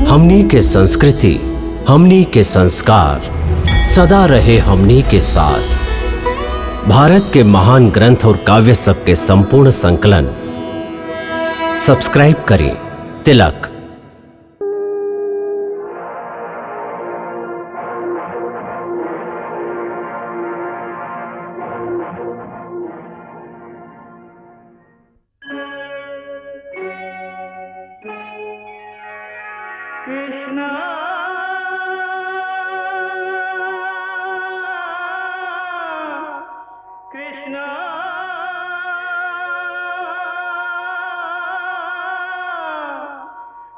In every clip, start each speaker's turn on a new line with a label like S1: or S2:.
S1: हमनी के संस्कृति, हमनी के संस्कार सदा रहे हमनी के साथ। भारत के महान ग्रंथ और काव्य सब के संपूर्ण संकलन सब्सक्राइब करें तिलक।
S2: कृष्णा कृष्णा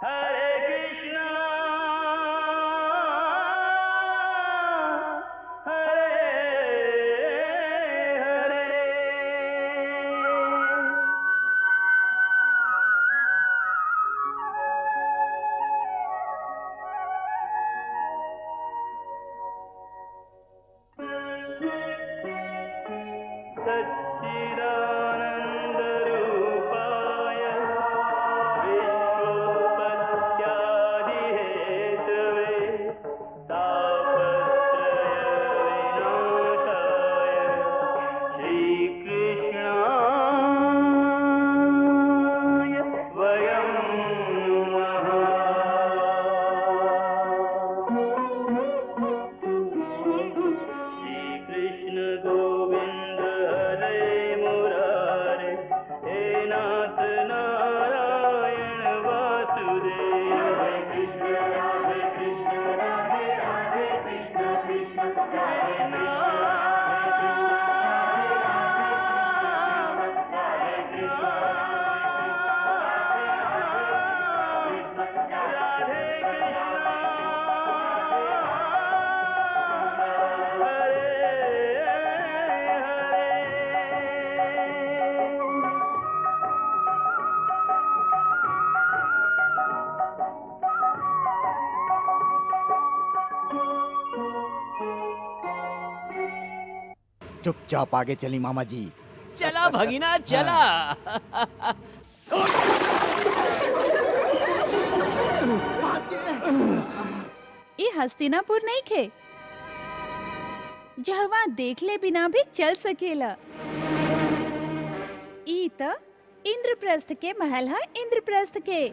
S2: हरे कृष्णा हरे हरे। सच्चिदानन्दरूपाय विश्वोत्पत्त्यादिहेतवे तापत्रयविनाशाय श्रीकृष्णाय वयं नमः। श्रीकृष्ण गोविंद हरे मुरारे, हे नाथ नारायण वासुदेव। हरे कृष्ण राधे राधे कृष्ण कृष्ण हरे
S3: चुपचाप आगे चली मामा जी।
S4: चला भगीना चला।
S5: ये हस्तिनापुर नहीं खे जहवा देखले बिना भी चल सकेला। ई त इंद्रप्रस्थ के महल है, इंद्रप्रस्थ के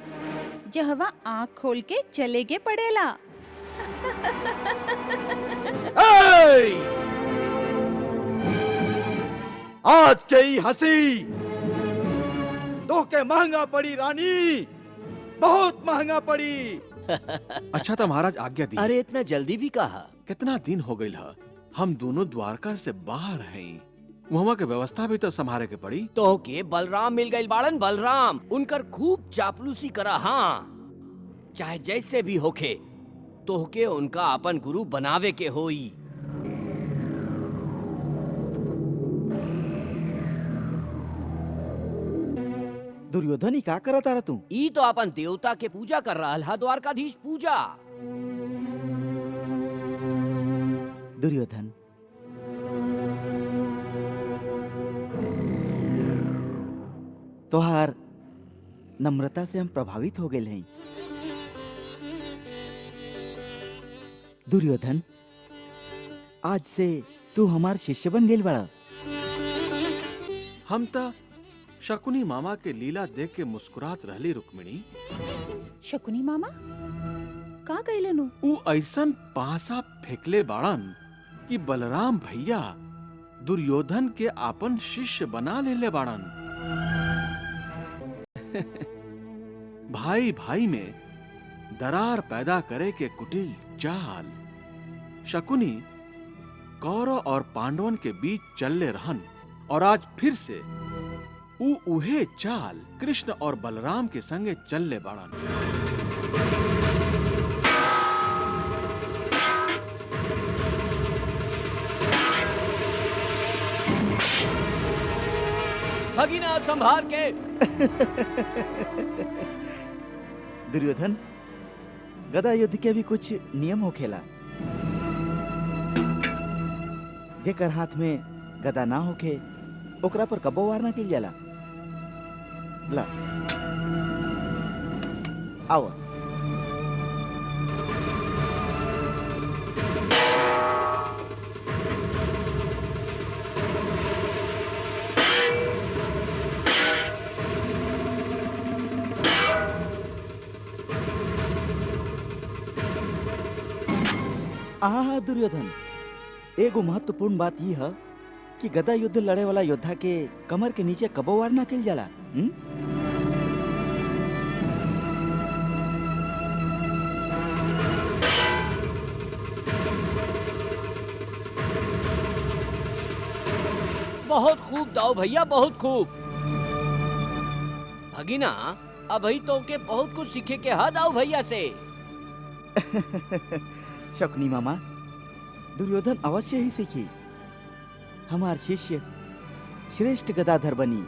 S5: जहवा आँख खोल के चले के पड़ेला।
S3: आज के ही हंसी तो के महंगा पड़ी रानी, बहुत महंगा पड़ी।
S6: अच्छा तो महाराज आज्ञा दी।
S4: अरे इतना जल्दी भी कहा?
S6: कितना दिन हो गई है, हम दोनों द्वारका से बाहर हैं। वहाँ के व्यवस्था भी तो संभाले के पड़ी।
S4: तो के बलराम मिल गई बाड़न, बलराम उनकर खूब चापलूसी करा। हाँ, चाहे जैसे भी होखे तो के उनका अपन गुरु बनावे के होई।
S3: दुर्योधन ही का करत तारा तू?
S4: ई तो अपन देवता के पूजा कर रहा है, द्वारकाधीश पूजा।
S3: दुर्योधन, तोहार नम्रता से हम प्रभावित हो गए हैं। दुर्योधन, आज से तू हमार शिष्य बन गेल बड़ा।
S6: हम तो शकुनी मामा के लीला देख के मुस्कुरात रहली रुक्मिणी।
S5: शकुनी मामा का कहलनु?
S6: ऊ ऐसन पासा फेंकले बाड़न कि बलराम भैया दुर्योधन के आपन शिष्य बना लेले बाड़न। भाई भाई में दरार पैदा करे के कुटिल चाल शकुनी कौरव और पांडवन के बीच चलले रहन, और आज फिर से उहे चाल कृष्ण और बलराम के संगे चलले बाड़न।
S4: भगीना संभार के।
S3: दुर्योधन, गदा युद्ध के भी कुछ नियम हो खेला। जेकर हाथ में गदा ना होखे ओकरा पर कबो वार ना किल जाला। ला आओ।
S7: हाँ दुर्योधन, एगो महत्वपूर्ण बात ई है कि गदा युद्ध लड़े वाला योद्धा के कमर के नीचे कबो वार ना कइल जाला।
S4: बहुत खूब दाऊ भैया, बहुत खूब। भगिना, अभी तो के बहुत कुछ सीखे के हा दाऊ भैया से।
S7: शकुनी मामा, दुर्योधन अवश्य ही सीखी। हमार शिष्य श्रेष्ठ गदाधर बनी।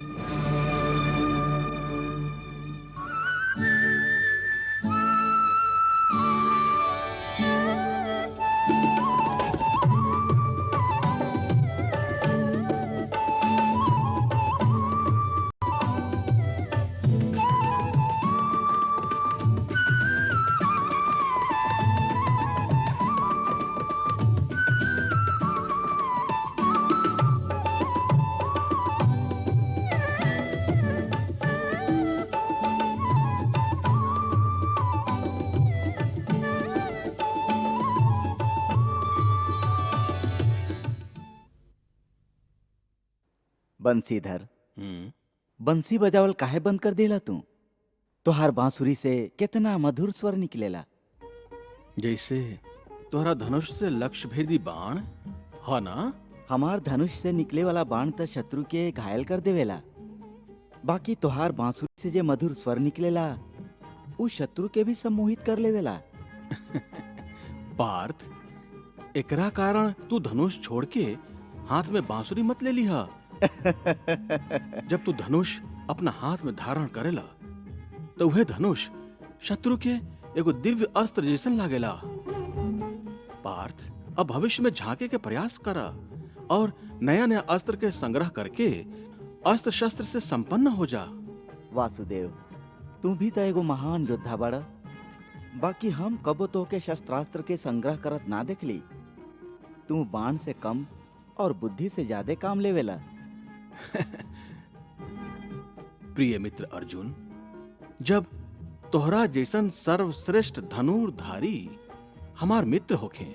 S7: बंसीधर, बंसी बजावल काहे बंद कर देला तू? तोहार बांसुरी से कितना मधुर स्वर निकलेला।
S6: जैसे तोहरा धनुष से लक्ष्य भेदी बाण, हा ना?
S7: हमार धनुष से निकले वाला बाण त शत्रु के घायल कर देवेला, बाकी तोहार बांसुरी से जे मधुर स्वर निकलेला उ शत्रु के भी सम्मोहित कर लेवेला।
S6: पार्थ, एकरा कारण तू धनुष छोड़ के हाथ में बांसुरी मत ले लिहा। जब तू धनुष अपना हाथ में धारण करेला तो वह धनुष शत्रु के एगो दिव्य अस्त्र जैसन लागेला। पार्थ, अब भविष्य में झांके के प्रयास करा और नया नया अस्त्र के संग्रह करके अस्त्र शस्त्र से संपन्न हो जा।
S7: वासुदेव, तू भी तो एगो महान योद्धा बड़ा, बाकी हम कबो तो के शस्त्रास्त्र के संग्रह करत ना देखली। तू बाण से कम और बुद्धि से ज्यादा काम लेवेला।
S6: प्रिय मित्र अर्जुन, जब तोहरा जैसन सर्वश्रेष्ठ धनुर्धारी हमार मित्र होखे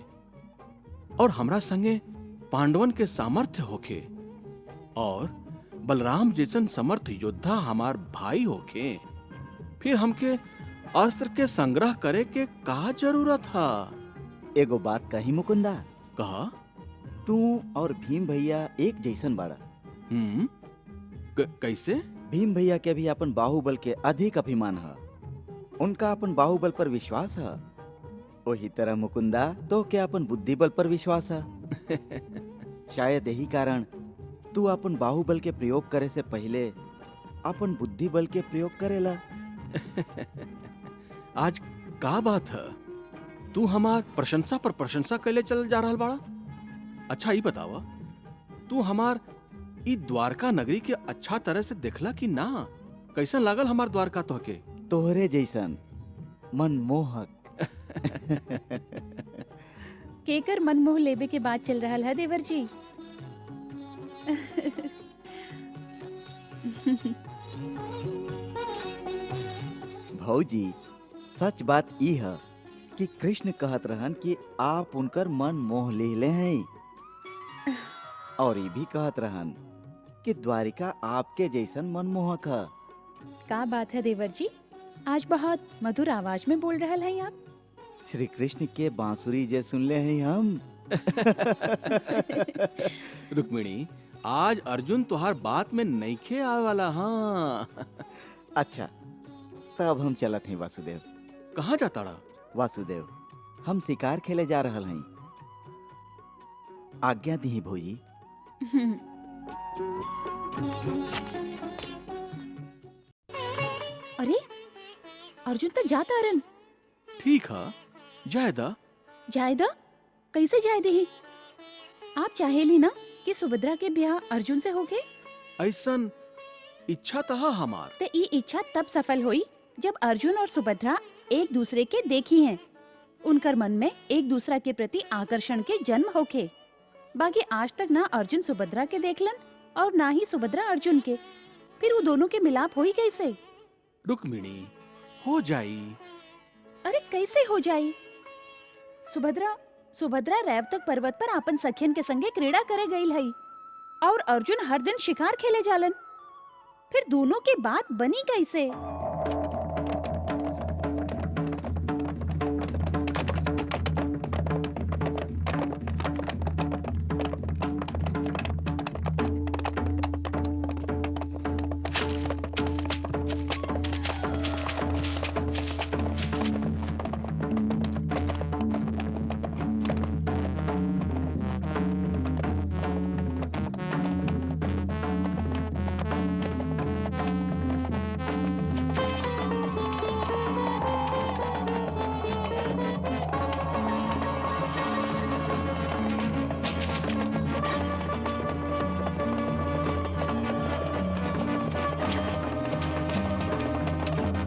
S6: और हमरा संगे पांडवन के सामर्थ्य होखे और बलराम जैसन समर्थ योद्धा हमार भाई होखे, फिर हमके अस्त्र के संग्रह करे के का जरूरत है?
S7: एगो बात कही मुकुंदा,
S6: कहा?
S7: तू और भीम भैया एक जैसन बाड़ा।
S6: कैसे?
S7: भीम भैया के भी अपन बाहुबल के अधिक अभिमान है, उनका अपन बाहुबल पर विश्वास है। वही तरह मुकुंदा तो के अपन बुद्धि बल पर विश्वास है। शायद यही कारण तू अपन बाहुबल के प्रयोग करे से पहले अपन बुद्धि बल के प्रयोग करेला।
S6: आज का बात है? तू हमार प्रशंसा पर प्रशंसा कैले चल जा रहा बाड़ा? अच्छा ये बतावा, तू हमार ई द्वारका नगरी के अच्छा तरह से देखला कि ना? कैसन लागल हमार द्वारका तोहके?
S7: तोहरे जैसन मनमोहक।
S5: केकर मनमोह लेबे के बात चल रहा है देवर जी।
S7: भौजी, सच बात ई है कि कृष्ण कहत रहन कि आप उनकर मन मोह ले हैं, और ये भी कहत रहन कि द्वारिका आपके जैसन मनमोहक है।
S5: का बात है देवर जी, आज बहुत मधुर आवाज में बोल रहा है आप।
S7: श्री कृष्ण के बांसुरी जे सुन ले हैं हम।
S6: रुक्मिणी, आज अर्जुन तुहार बात में नईखे आवे वाला। हाँ
S7: अच्छा, तब हम चलत हैं वासुदेव।
S6: कहाँ जाता रहा?
S7: वासुदेव, हम शिकार खेले जा रहल हैं, आज्ञा दी भौजी।
S5: अरे अर्जुन तो जाता रन।
S6: ठीक है, जायदा।
S5: जायदा कैसे जाए दे? आप चाहेली ना कि सुभद्रा के ब्याह अर्जुन से होके?
S6: ऐसन इच्छा तहा हमार।
S5: ते ई इच्छा तब सफल हुई जब अर्जुन और सुभद्रा एक दूसरे के देखी हैं, उनकर मन में एक दूसरा के प्रति आकर्षण के जन्म होके। बाकी आज तक ना अर्जुन सुभद्रा के देखलन और ना ही सुभद्रा अर्जुन के, फिर वो दोनों के मिलाप हुई कैसे?
S6: रुक्मिणी, हो जाई।
S5: अरे कैसे हो जाई? सुभद्रा सुभद्रा रैवतक पर्वत पर अपन सखियन के संगे क्रीड़ा करे गई हई और अर्जुन हर दिन शिकार खेले जालन। फिर दोनों की बात बनी कैसे?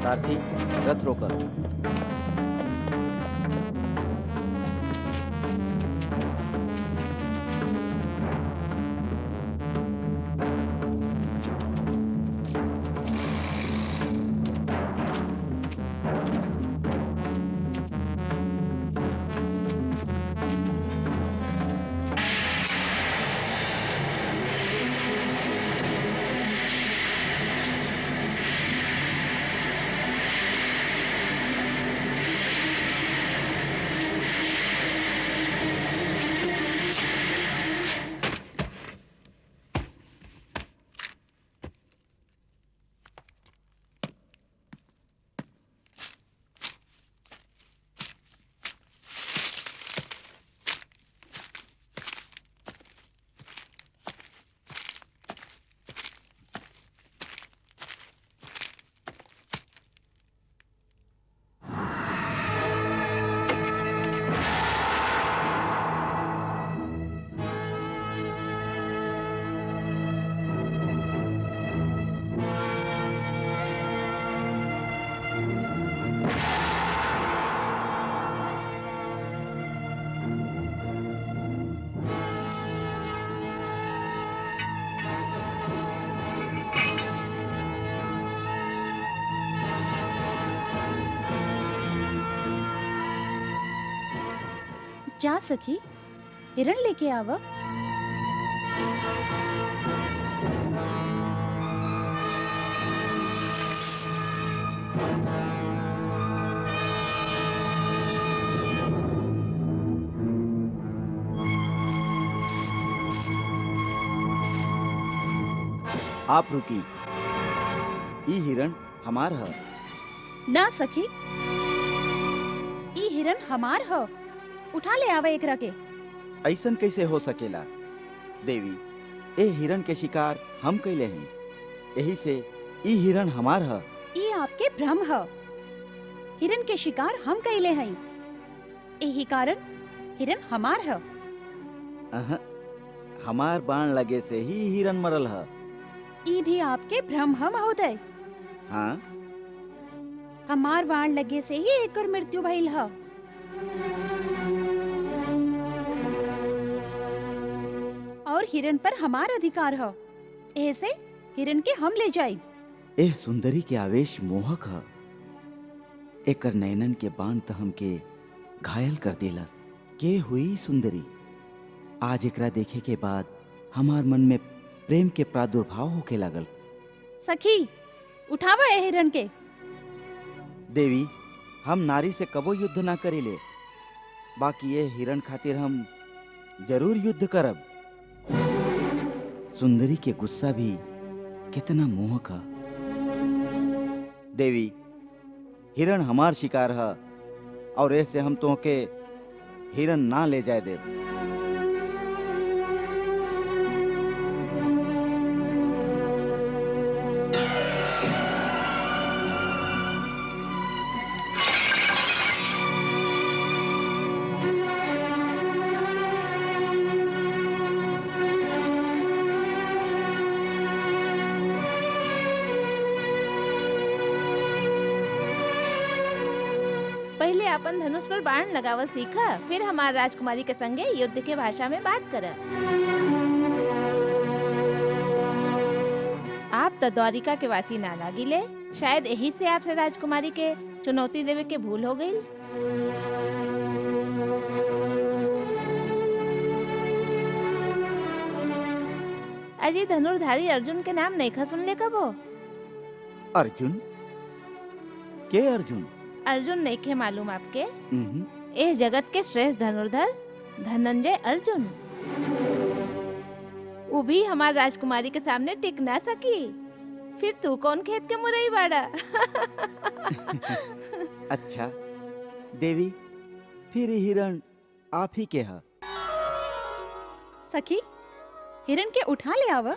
S7: सारथी, रथ रोकर।
S5: जा सखी, हिरण लेके आवा।
S7: आप रुकी, ई हिरण हमार है।
S5: ना सखी, ई हिरण हमार ह। उठा ले आवा एकरा के।
S7: ऐसन कैसे हो सकेला देवी? ए हिरण के शिकार हम कैले हैं, यही से ई हिरण हमार है।
S5: ई आपके भ्रम ह। हिरण के शिकार हम कैले हई, यही कारण हिरण हमार ह।
S7: अहं, हमार बाण लगे से ही हिरण मरल है।
S5: ई भी आपके भ्रम ह महोदय।
S7: हाँ,
S5: हमार बाण लगे से ही एकर मृत्यु भइल ह। और हिरण पर हमार अधिकार ह, ऐसे हिरण के हम ले जाई।
S7: एह सुंदरी के आवेश मोहक है। एकर नैनन के बाण त हमके घायल कर देला। के हुई सुंदरी? आज एकरा देखे के बाद हमार मन में प्रेम के प्रादुर्भाव होके लागल।
S5: सखी, उठावा ए हिरण के।
S7: देवी, हम नारी से कबो युद्ध ना करेले, बाकी ये हिरण खातिर हम जरूर युद्ध करब। सुंदरी के गुस्सा भी कितना मोहक है। देवी, हिरण हमार शिकार है और ऐसे हम तो के हिरण ना ले जाए देव।
S8: पहले अपन धनुष पर बाण लगावल सीखा, फिर हमार राजकुमारी के संगे युद्ध के भाषा में बात कर। आप तो द्वारिका के वासी ना लागिले, शायद यही से आपसे राजकुमारी के चुनौती देवे के भूल हो गई। अजी धनुर्धारी अर्जुन के नाम नहीं खा सुन ले कबो?
S7: अर्जुन? के अर्जुन?
S8: अर्जुन नहीं खे मालूम आपके?
S7: उहुं।
S8: ए जगत के श्रेष्ठ धनुर्धर धनंजय अर्जुन। वो भी हमार राजकुमारी के सामने टिक ना सकी। फिर तू कौन खेत के मुरई बाड़ा?
S7: अच्छा देवी, फिर ई हिरण आप ही के हा?
S5: सखी, हिरण के उठा ले आवा।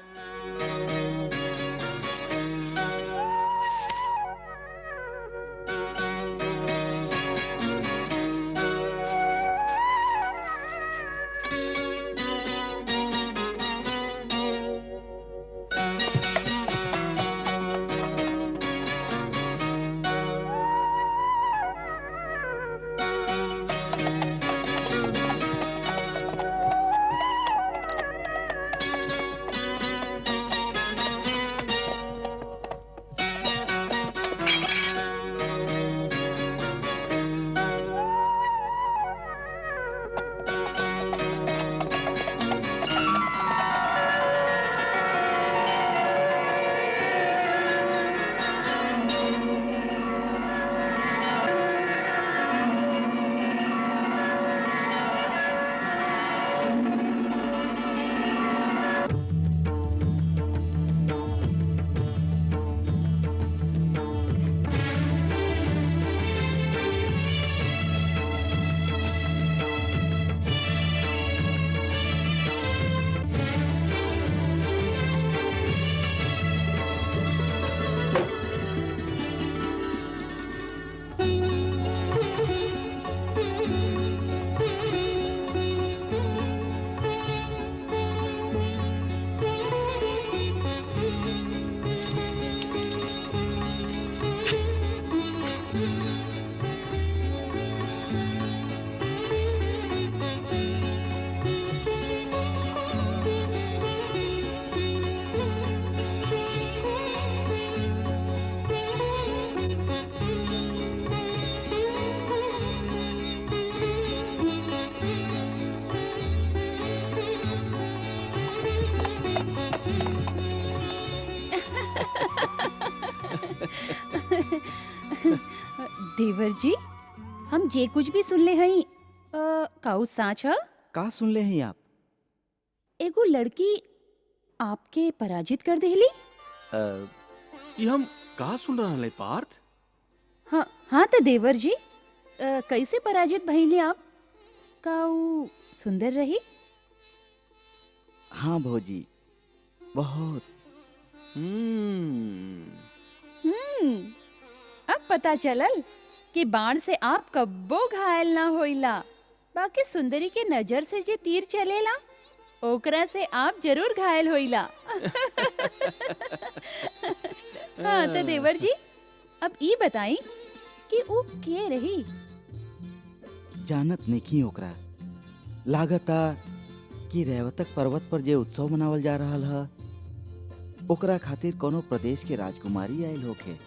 S5: देवर जी, हम जे कुछ भी सुन ले हई काऊ साच ह?
S7: का सुन ले हैं आप?
S5: एगो लड़की आपके पराजित कर देली?
S6: ये हम का सुन रहा है पार्थ?
S5: हाँ हाँ, तो देवर जी कैसे पराजित भइली आप? काऊ सुंदर रही?
S7: हाँ भौजी, बहुत।
S5: अब पता चलल कि बाण से आप कब्बो घायल ना होइला, बाकी सुंदरी के नजर से जे तीर चलेला ओकरा से आप जरूर घायल होइला। हाँ तो देवर जी, अब ई बताई कि वो के रही?
S7: जानत नहीं ओकरा। लागता कि रेवतक पर्वत पर जे उत्सव मनावल जा रहल ह ओकरा खातिर कोनो प्रदेश के राजकुमारी आयल होखे।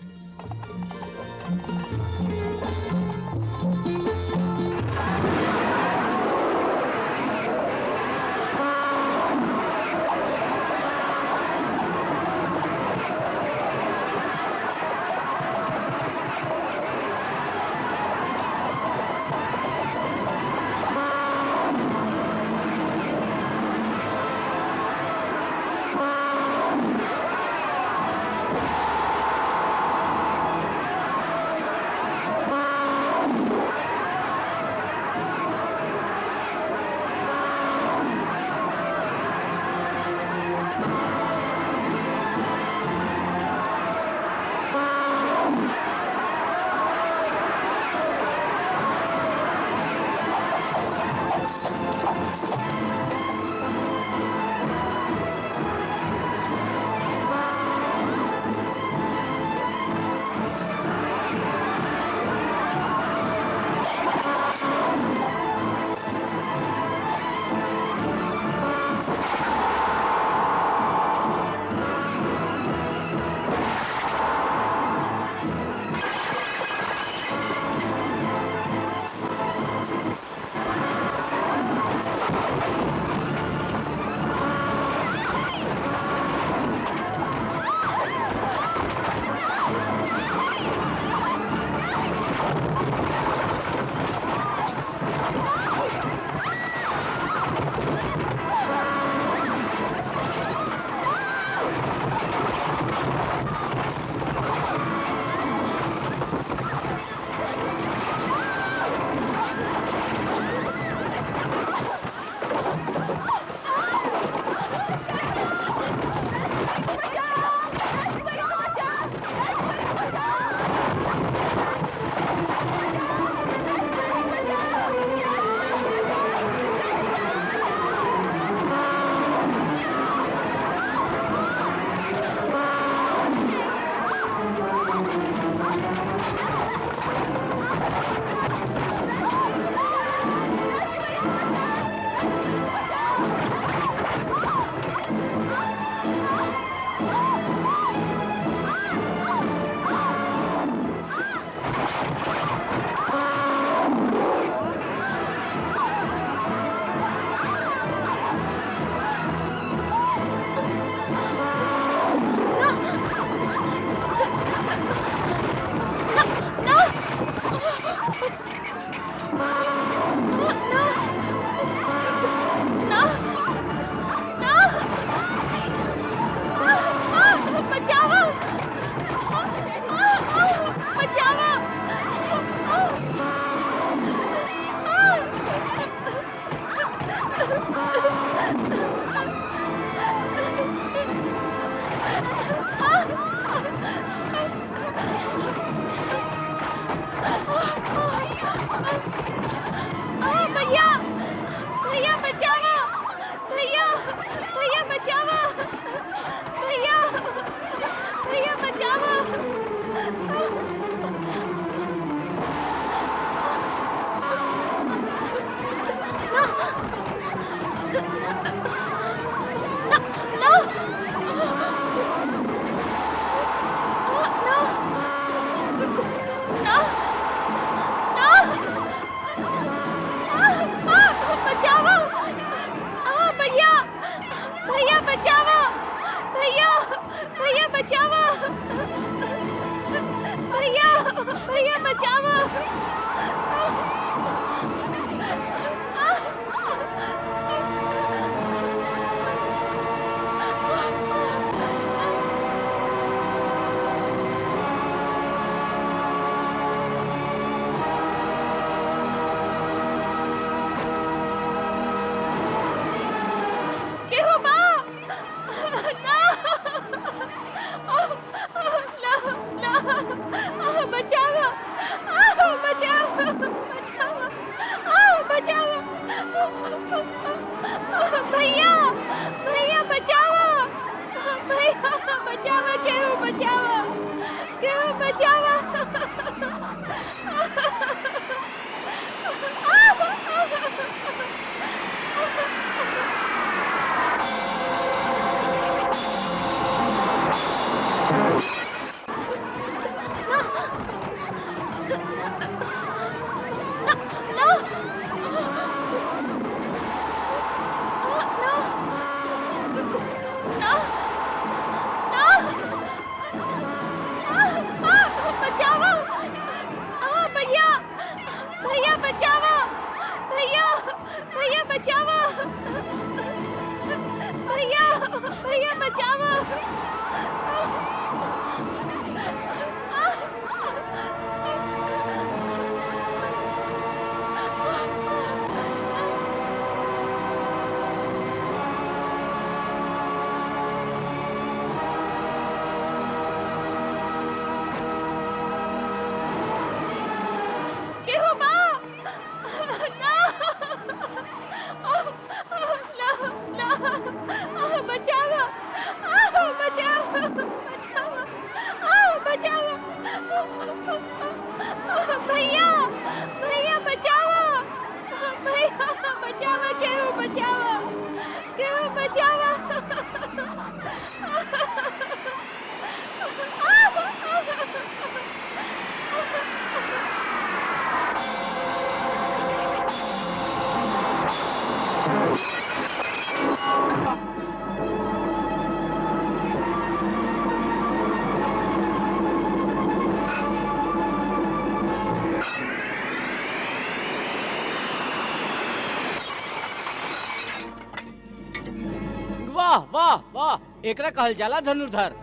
S5: बचाओ। भैया भैया बचाओ। केहू बा? ना ना ना, बचाओ बचाओ बचाओ बचाओ। भैया भैया बचाओ। भैया बचाओ। केहू बचाओ। केहू बचाओ। बचाओ। भैया भैया बचाओ। भैया भैया बचाओ। भैया भैया बचाओ। केहू बा? ना ना ना, बचाओ बचाओ बचाओ। भैया भैया बचाओ। भैया बचाओ। केहू बचाओ। केहू बचाओ।
S4: वाह वाह वाह, एकरा कहल जाला धनुर्धर।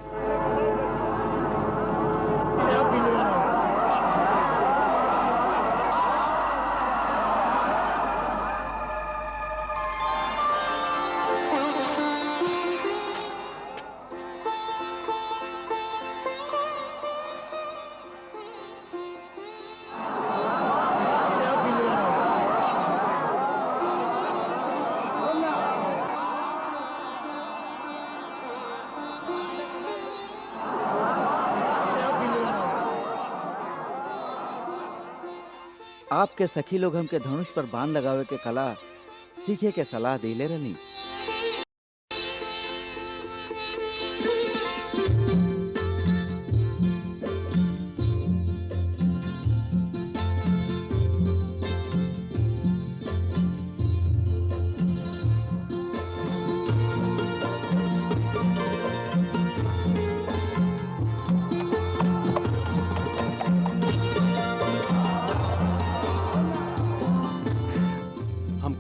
S7: आपके सखी लोग हमके धनुष पर बाण लगावे के कला सीखे के सलाह दिले रहनी।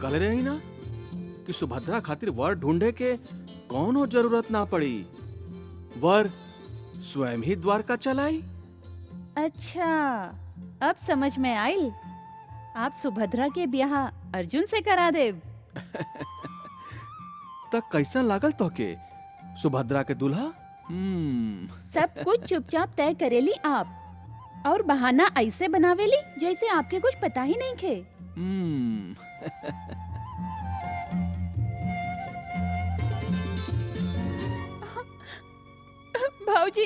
S6: कह रही ना कि सुभद्रा खातिर वर ढूंढे के कौनो जरूरत ना पड़ी, वर स्वयं ही द्वारका चलाई।
S5: अच्छा, अब समझ में आई। आप सुभद्रा के ब्याह अर्जुन से करा देव।
S6: तक कैसा लागल तो के सुभद्रा के दूल्हा?
S5: सब कुछ चुपचाप तय करेली आप, और बहाना ऐसे बनावेली जैसे आपके कुछ पता ही नहीं खे। भाऊजी,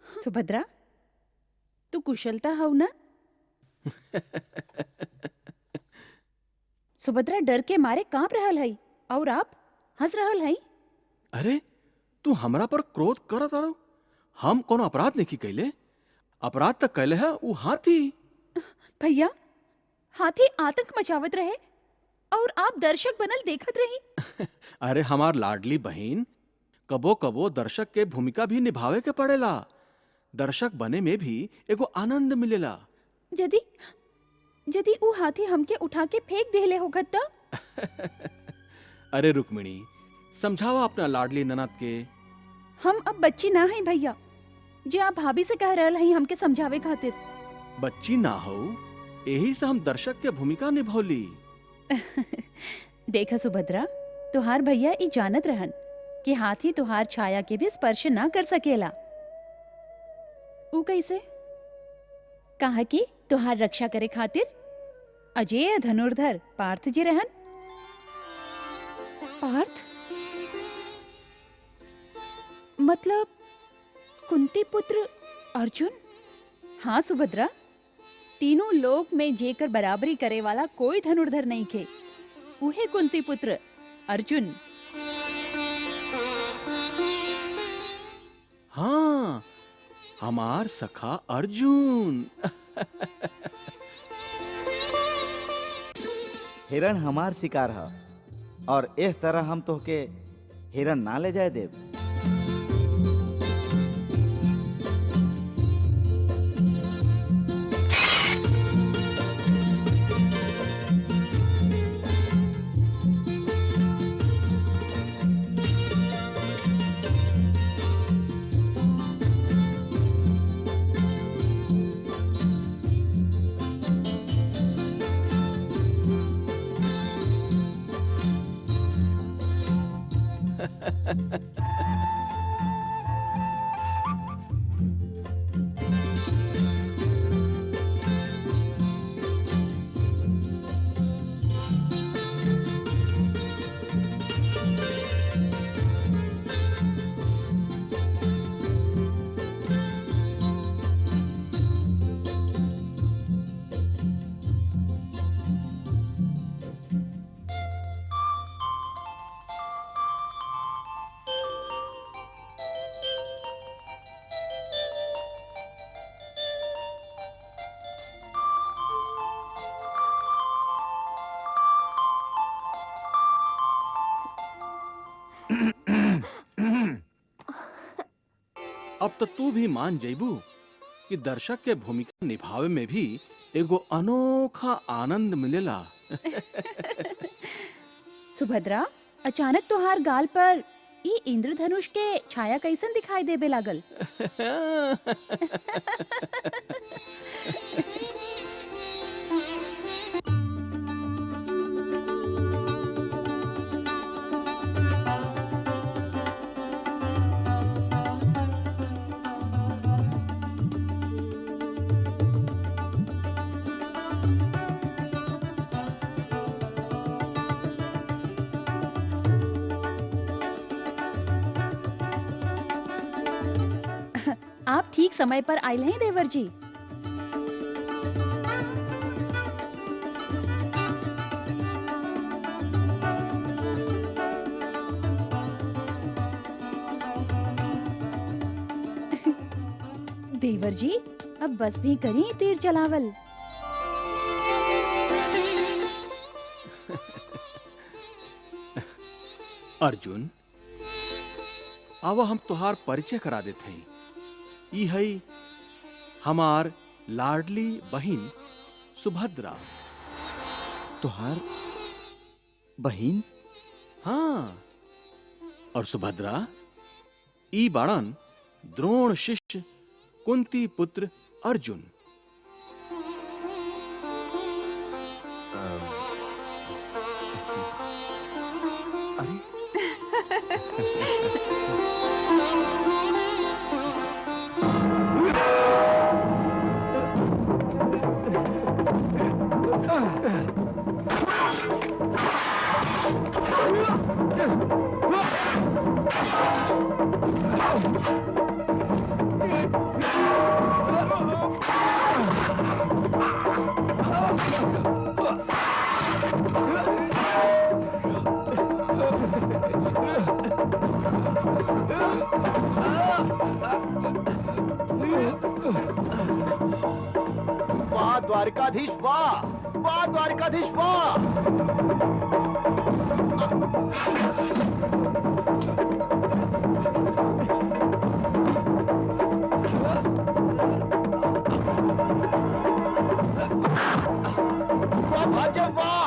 S5: सुभद्रा, तू कुशलता हव ना? सुभद्रा डर के मारे कांप रहल है और आप हंस रहल है।
S6: अरे तू हमरा पर क्रोध करत आड़ो? हम कोनो अपराध नहीं कैले। अपराध तक कैले है वो हाथी।
S5: भैया, हाथी आतंक मचावत रहे और आप दर्शक बनल देखत रही।
S6: अरे हमार लाडली बहन, कबो कबो दर्शक के भूमिका भी निभावे के पड़ेला। दर्शक बने में भी एगो आनंद मिलेला।
S5: यदि यदि वो हाथी हमके उठा के फेंक देले होगत त?
S6: अरे रुक्मिणी, समझावा अपना लाडली ननद के।
S5: हम अब बच्ची ना है भैया, जे आप भाभी से कह रहल हई हमके समझावे खातिर।
S6: बच्ची ना हो, यही से हम दर्शक के भूमिका निभौली।
S5: देखा सुभद्रा, तुहार भैया ई जानत रहन कि हाथी तुहार छाया के भी स्पर्श ना कर सकेला। ऊ कैसे? कहा कि तुहार रक्षा करे खातिर अजय धनुर्धर पार्थ जी रहन। पार्थ मतलब कुंती पुत्र अर्जुन? हाँ सुभद्रा, तीनों लोक में जेकर बराबरी करे वाला कोई धनुर्धर नहीं खे, उहे कुंती पुत्र अर्जुन।
S6: हाँ, हमार सखा अर्जुन।
S7: हिरण हमार शिकार है और इस तरह हम तोहके हिरण ना ले जाए देव।
S6: अब तो तू भी मान जइबू कि दर्शक के भूमिका निभावे में भी एगो अनोखा आनंद मिलेला।
S5: सुभद्रा, अचानक तुहार गाल पर ई इंद्रधनुष के छाया कैसन दिखाई देबे लागल? आप ठीक समय पर आयल हैं देवर जी। देवर जी, अब बस भी करी तीर चलावल।
S6: अर्जुन, आवा हम तुहार परिचय करा देते हैं। ई है हमार लाडली बहिन सुभद्रा।
S7: तुहार बहिन?
S6: हाँ, और सुभद्रा ई बाड़न द्रोण शिष्य कुंती पुत्र अर्जुन।
S9: बात द्वारकाधीश वाह, वाह द्वारकाधीश वाह। वाह भाग्य वाह।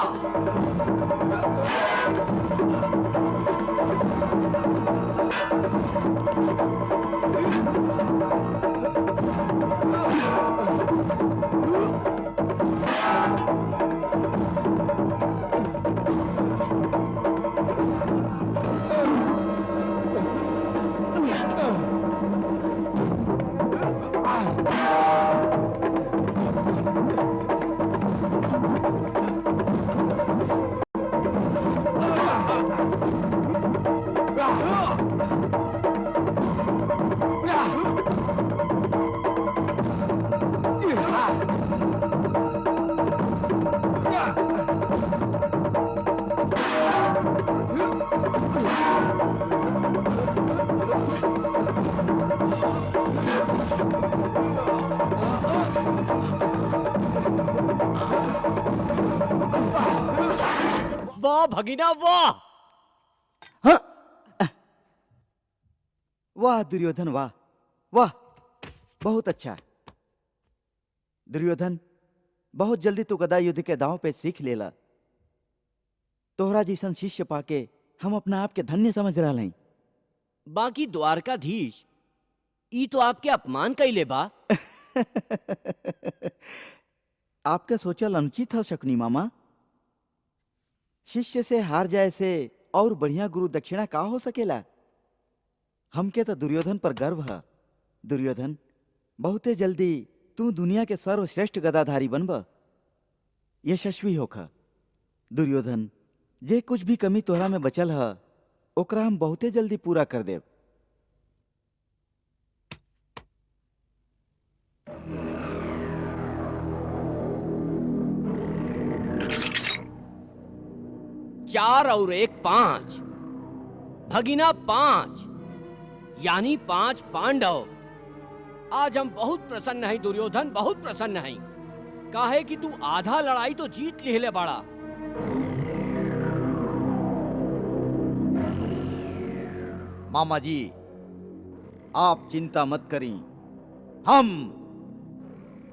S4: वाह भगीना वाह।
S7: वाह दुर्योधन वाह, वाह बहुत अच्छा। दुर्योधन, बहुत जल्दी तू गदा युद्ध के दांव पे सीख लेला। तोहरा जैसन शिष्य पाके हम अपना आप के धन्य समझ रहा हैं।
S4: बाकी द्वारकाधीश, ई तो आपके अपमान कैले बा।
S7: आपका सोचल अनुचित है शकुनी मामा। शिष्य से हार जाए से और बढ़िया गुरु दक्षिणा का हो सकेला। हमके तो दुर्योधन पर गर्व है। दुर्योधन, बहुते जल्दी तू दुनिया के सर्वश्रेष्ठ गदाधारी बनब, यशस्वी होखा। दुर्योधन, जे कुछ भी कमी तोहरा में बचल है ओकरा हम बहुते जल्दी पूरा कर देव।
S4: चार और एक 5, भगीना 5, यानी 5 पांडव। आज हम बहुत प्रसन्न हैं दुर्योधन, बहुत प्रसन्न हैं। काहे कि तू आधा लड़ाई तो जीत लिहले बाड़ा।
S7: मामा जी, आप चिंता मत करी। हम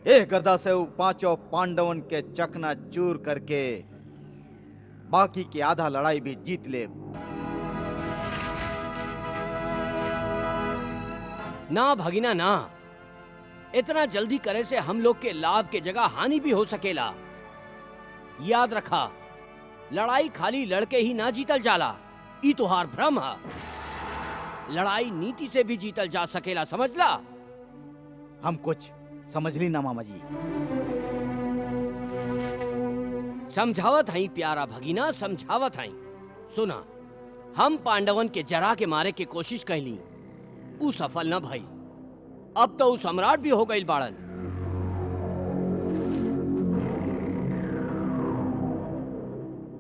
S7: एक गदा से उ 5 पांडवन के चकना चूर करके बाकी की आधा लड़ाई भी जीत ले।
S4: ना भगीना ना, इतना जल्दी करे से हम लोग के लाभ के जगह हानि भी हो सकेला। याद रखा, लड़ाई खाली लड़के ही ना जीतल जाला, ई तोहार भ्रम है। लड़ाई नीति से भी जीतल जा सकेला, समझला?
S7: हम कुछ समझ ली ना मामा जी।
S4: समझावत हई प्यारा भगीना, समझावत हई। सुना, हम पांडवन के जरा के मारे के कोशिश कैली, ऊ सफल न भई। अब तो ऊ सम्राट भी हो गई बाड़न।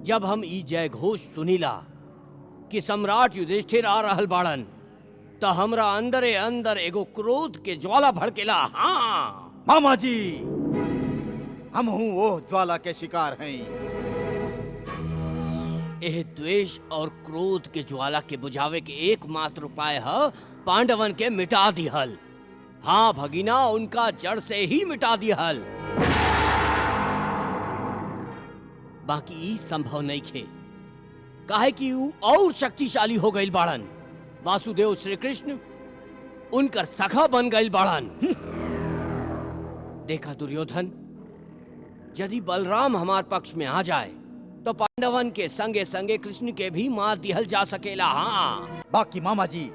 S4: जब हम ई जय घोष सुनीला कि सम्राट युधिष्ठिर आ रहल बाड़न, तो हमरा अंदरे अंदर एगो क्रोध के ज्वाला भड़केला। हाँ
S7: मामा जी, हम हूं वो ज्वाला के शिकार हैं।
S4: यह द्वेष और क्रोध के ज्वाला के बुझावे के एकमात्र उपाय है पांडवन के मिटा दिहल। हाँ भगीना, उनका जड़ से ही मिटा दिहल। बाकी ई संभव नहीं खे, काहे कि ऊ और शक्तिशाली हो गई बाड़न। वासुदेव श्री कृष्ण उनकर सखा बन गई बाड़न। देखा दुर्योधन, यदि बलराम हमार पक्ष में आ जाए तो पांडवन के संगे संगे कृष्ण के भी मार दिहल जा सकेला। हाँ
S7: बाकी मामा जी,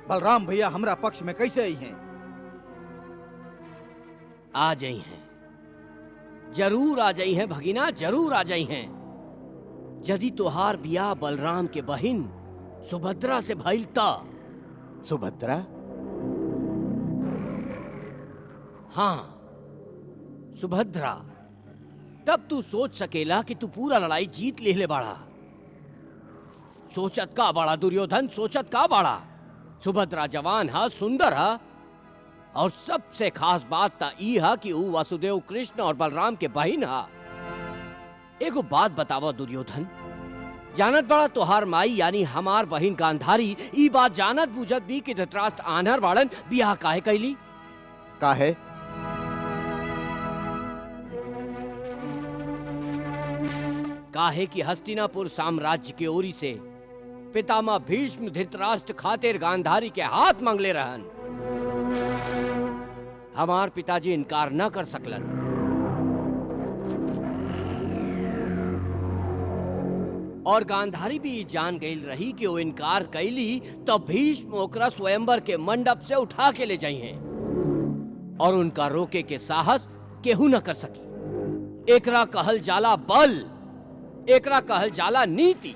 S7: बलराम भैया हमरा पक्ष में कैसे आई हैं?
S4: आ जाई हैं, जरूर आ जाई हैं भगीना, जरूर आ जाई हैं। यदि तोहार बियाह बलराम के बहिन सुभद्रा से भइल ता।
S7: सुभद्रा?
S4: हाँ सुभद्रा। तब तू सोच सकेला कि तू पूरा लड़ाई जीत लेले बाड़ा। सोचत का बाड़ा दुर्योधन, सोचत का बाड़ा? सुभद्रा जवान हा, सुंदर हा, और सबसे खास बात ता ई हा कि ऊ वासुदेव कृष्ण और बलराम के बहिन हा। एगो बात बतावा दुर्योधन, जानत बड़ा तोहार माई यानी हमार बहिन गांधारी ई बात जानत बूझत भी कि धृतराष्ट्र आन्हर बाड़न, बियाह काहे कैली?
S7: काहे?
S4: काहे कि हस्तिनापुर साम्राज्य के ओरी से पितामह भीष्म धृतराष्ट्र खातिर गांधारी के हाथ मांगले रहन। हमार पिताजी इनकार न कर सकलन। और गांधारी भी जान गई रही कि वो इनकार कैली तो भीष्म ओकरा स्वयंवर के मंडप से उठा के ले जाई हैं और उनका रोके के साहस केहू न कर सकी। एकरा कहल जाला बल, एकरा कहल जाला नीति।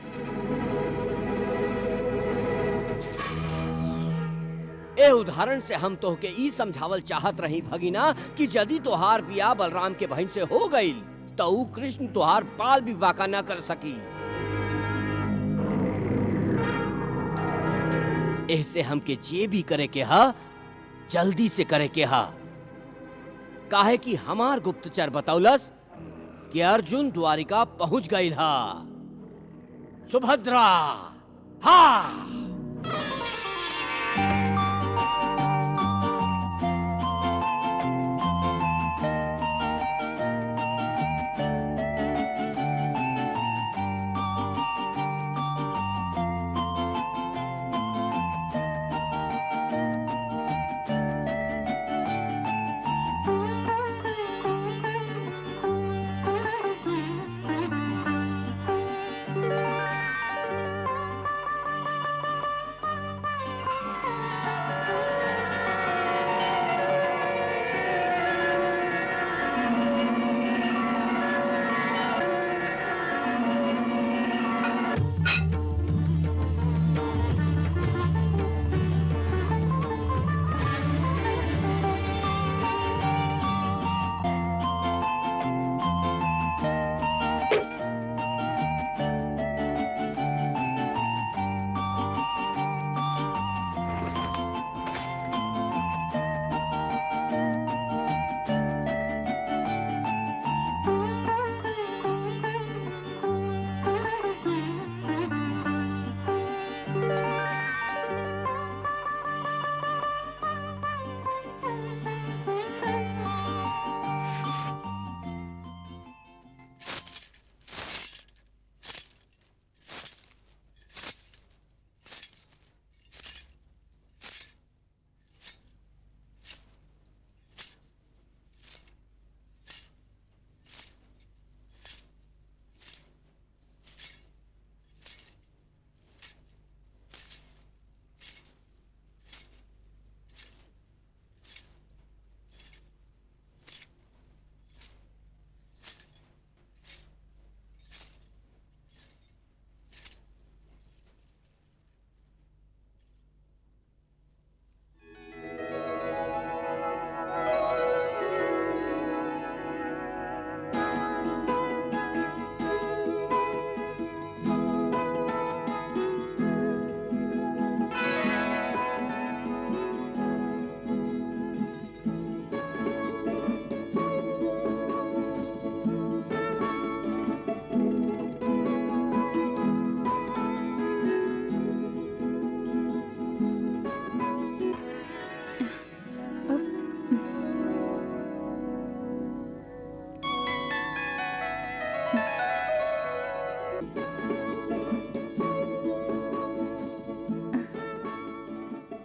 S4: ए उदाहरण से हम तोहके ई समझावल चाहत रही भगिना कि यदि तोहार बियाह बलराम के बहन से हो गई तो ऊ कृष्ण तोहार बाल भी बाका न कर सकी। ऐसे हमके जे भी करे के हा जल्दी से करे के हा, काहे कि हमार गुप्तचर बतौलस कि अर्जुन द्वारिका पहुंच गई हा। सुभद्रा हा।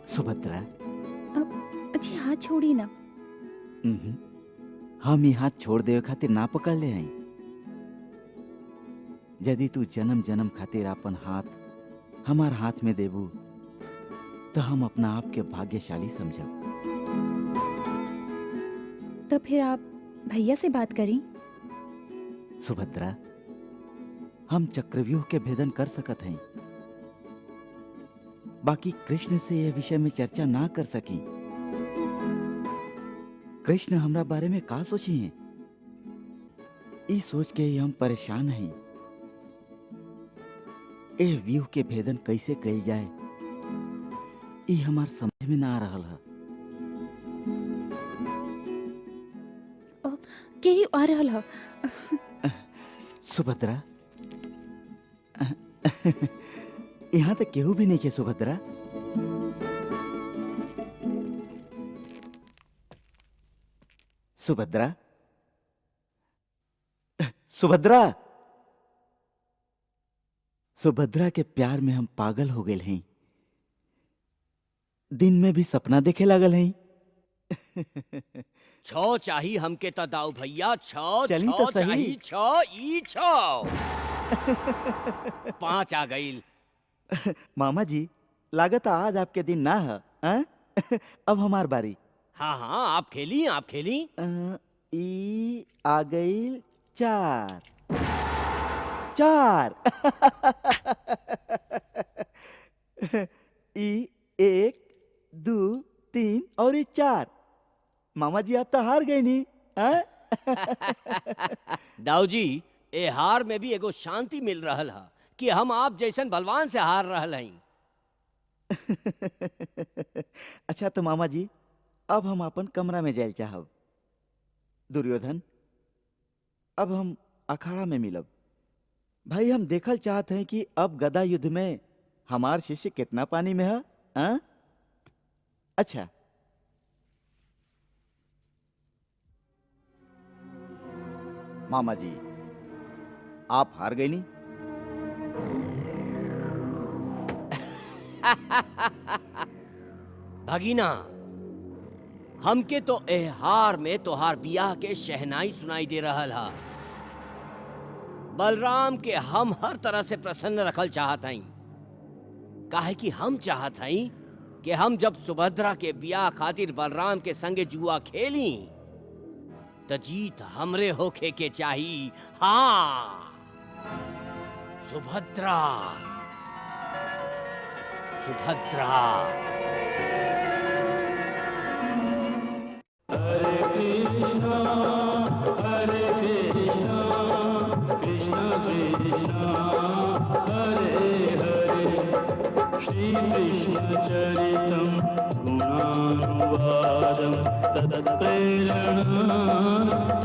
S7: सुभद्रा,
S5: अच्छी हाथ छोड़ी ना।
S7: हम ही हाथ छोड़ देवे खातिर ना पकड़ ले आई। यदि तू जन्म जन्म खातिर अपन हाथ हमार हाथ में देबू तो हम अपना आप के भाग्यशाली समझब।
S5: तो फिर आप भैया से बात करी।
S7: सुभद्रा, हम चक्रव्यूह के भेदन कर सकत हैं, बाकी कृष्ण से यह विषय में चर्चा ना कर सकी। कृष्ण हमरा बारे में का सोची हैं, ई सोच के ही हम परेशान हैं। ए व्यूह के भेदन कैसे कही जाए, ई हमार समझ में ना आ रहल है।
S5: आ रहल ह।
S7: सुभद्रा, यहाँ तक केहू भी नहीं के सुभद्रा। सुभद्रा, सुभद्रा, सुभद्रा के प्यार में हम पागल हो गए हैं। दिन में भी सपना देखे लागल हैं।
S4: छो चाही हमके त दाऊ भैया, छो
S7: चली
S4: छो
S7: तो सही।
S4: चाही, छो ई छो। 5 आ गईल।
S7: मामा जी, लागत आज आपके दिन ना है, हाँ? अब हमार बारी।
S4: हाँ हाँ, आप खेली, आप खेली।
S7: ई आ गई 4 4। ई 1 2 3 और ई 4। मामा जी आप तो हार गए नहीं, हाँ?
S4: दाऊ जी, ए हार में भी एगो शांति मिल रहल है कि हम आप जैसन बलवान से हार रहल हई।
S7: अच्छा तो मामा जी, अब हम अपन कमरा में जाए चाहब। दुर्योधन, अब हम अखाड़ा में मिलब। भाई हम देखल चाहते हैं कि अब गदा युद्ध में हमार शिष्य कितना पानी में है, हाँ? अच्छा, मामा जी, आप हार गए नहीं?
S4: भगीना, हमके तो ए हार में तोहार बियाह के शहनाई सुनाई दे रहल हा। बलराम के हम हर तरह से प्रसन्न रखल चाहत हई, काहे कि हम चाहत हई कि हम जब सुभद्रा के बियाह खातिर बलराम के संगे जुआ खेली तो जीत हमरे होखे के चाही। हाँ, सुभद्रा, सुभद्रा।
S2: हरे कृष्णा कृष्ण कृष्णा हरे हरे, श्री कृष्ण चरितं गुणानुवादं तत्प्रेरणा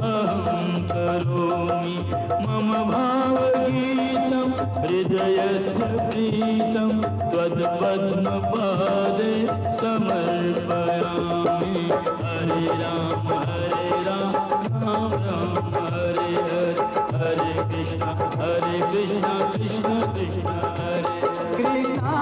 S2: अहं करोमि। मम भावगीतं हृदयस्य प्रीतं त्वत्पद्मपादे समर्पयामि। हरे राम राम राम हरे हरे, हरे कृष्ण कृष्ण कृष्ण हरे कृष्णा